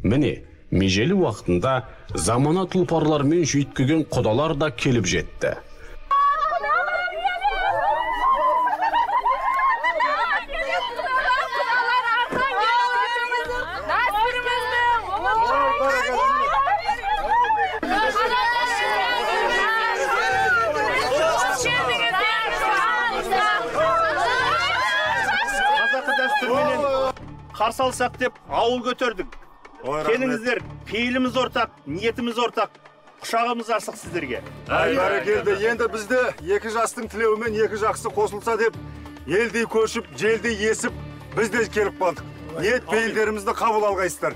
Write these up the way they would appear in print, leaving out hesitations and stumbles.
Міне, межелі уақытында замана тұлпарлармен жүйткіген құдалар да келіп жетті. Қарсы алсақ деп ауыл көтердік. Келіңіздер, пейіліміз ортақ, ниетіміз ортақ. Құшағымыз ашық сіздерге. Бәрекелді, енді бізде екі жастың тілеуімен екі жақсы қосылса деп, елдей көшіп, желдей есіп, біз де келіп қалдық. Ниет пейілдерімізді қабыл алғайсыздар.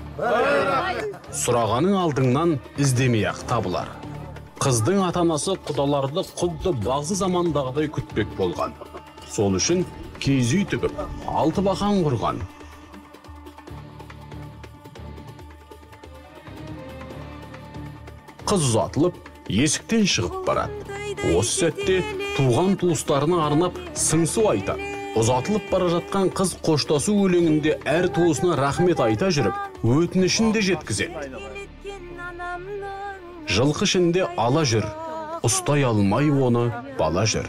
Сұрағаның алдыңнан іздемей-ақ табылар. Қыздың ата-анасы құдаларды құдды бағзы замандағыдай күтпек болған. Сол үшін киіз үй тігіп, 6 бақан құрған. Қыз ұзатылып, есіктен шығып барады. Осы сәтте туған туыстарына арнап сыңсу айтады. Ұзатылып бара жатқан қыз қоштасу өлеңінде әр туысына рахмет айта жүріп, өтінішін де жеткізеді. Жылқы ішінде ала жүр, ұстай алмай оны бала жүр.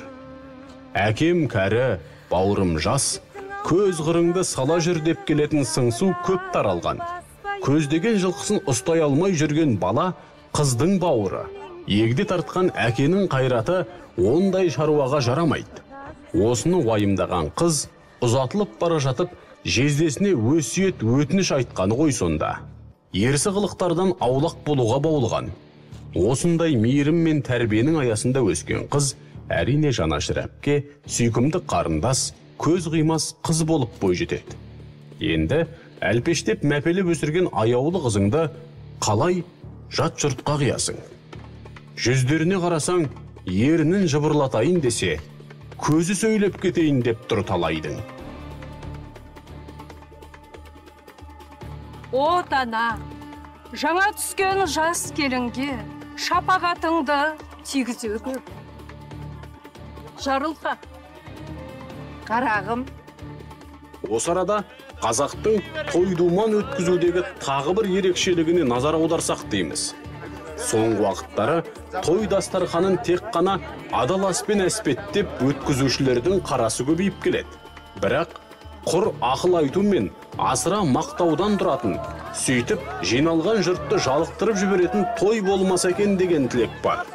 Әкем кәрі, бауырым жас, көз қырыңды сала жүр деп келетін сыңсу көп таралған. Көздеген жылқысын ұстай алмай жүрген бала қыздың бауыры. Егде тартқан әкенің қайраты ондай шаруаға жарамайды. Осыны уайымдаған қыз ұзатылып бара жатып, жездесіне өсиет өтініш айтқаны ғой сонда. Ерсі қылықтардан аулақ болуға баулған. Осындай мейірім мен тәрбиенің аясында өскен қыз әрине жанашыр әпке, сүйкімді қарындас, көз қимас қыз болып бой жетеді. Енді әлпештеп мәпелеп өсірген аяулы қызыңды қалай жат жұртқа қиясың? Жүздеріне қарасаң, ерінін жыбырлатайын десе, көзі сөйлеп кетейін деп тұр талайдың. Отана, жаңа түскен жас келінге шапағатыңды тигізуге. Жарылқа, қарағым. Осы арада қазақтың той-думан өткізудегі тағы бір ерекшелігіне назар аударсақ дейміз. Соңғы уақыттары той дастарханын тек қана адаласпен әспеттеп өткізушілердің қарасы көбейіп келеді. Бірақ құр ақыл айту мен асыра мақтаудан тұратын, сөйтіп жиналған жұртты жалықтырып жіберетін той болмаса екен деген тілек бар.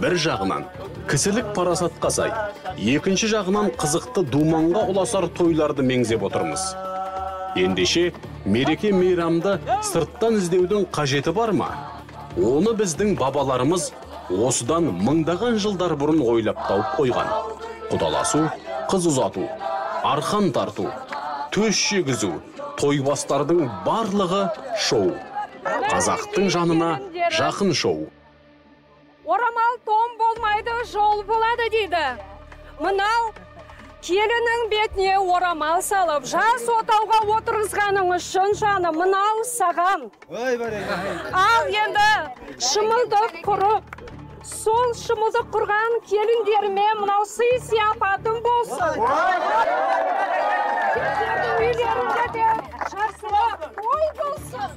Бір жағынан кісілік парасатқа сай, екінші жағынан қызықты думанға ұласар тойларды меңзеп отырмыз. Ендеше мереке мейрамды сырттан іздеудің қажеті бар ма? Оны біздің бабаларымыз осыдан мыңдаған жылдар бұрын ойлап тауып қойған. Құдаласу, қыз ұзату, арқан тарту, төс жегізу, тойбастардың барлығы шоу. Қазақтың жанына жақын шоу. Орамал том болмайды, жол болады дейді. Мынау келінің бетіне орамал салып, жас отауға отырғызғаның үшін жаны мынау саған. Ал енді шымылдық құрып, сол шымылдық құрған келіндеріме мынау сый сияпатым болсын. Үйлерінде де жақсылық ой болсын.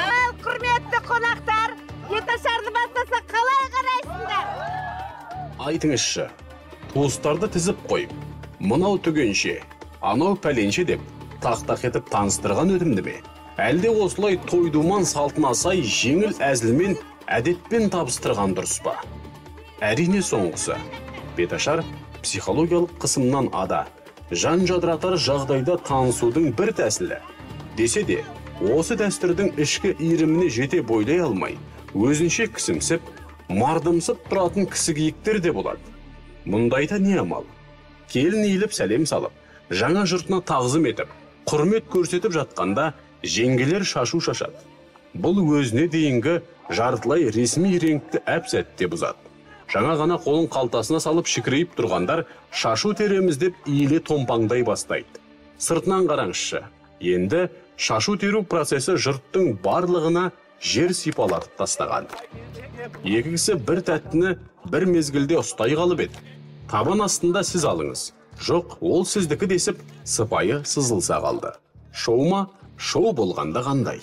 Ал құрметті қонақтар, еташарды бастаса қалай қарайсыңдар? Айтыңызшы, туыстарды тізіп қойып, мынау түгенше, анау пәленше деп тақтақ етіп таныстырған өтімді ме? Әлде осылай той-думан салтына сай жеңіл әзілмен, әдетпен табыстырған дұрыс па? Әрине соңғысы. Беташар психологиялық қысымнан ада, жан жадыратар жағдайда танысудың бір тәсілі. Десе де, осы дәстүрдің ішкі иіріміне жете бойлай алмай, өзінше кісімсіп, мардымсып тұратын кісі киіктер де болады. Мұндайда не амал? Келін иіліп сәлем салып, жаңа жұртына тағзым етіп, құрмет көрсетіп жатқанда жеңгелер шашу шашады. Бұл өзіне дейінгі жартылай ресми реңкті әп-сәтте бұзады. Жаңа ғана қолын қалтасына салып шікірейіп тұрғандар шашу тереміз деп иіле томпаңдай бастайды. Сыртынан қараңызшы, енді шашу теру процесі жұрттың барлығына жер сипалатып тастаған. Екі кісі бір тәттіні бір мезгілде ұстай қалып еді. Табан астында сіз алыңыз. Жоқ, ол сіздікі десіп, сыпайы сызылса қалды. Шоу ма, шоу болғанда қандай?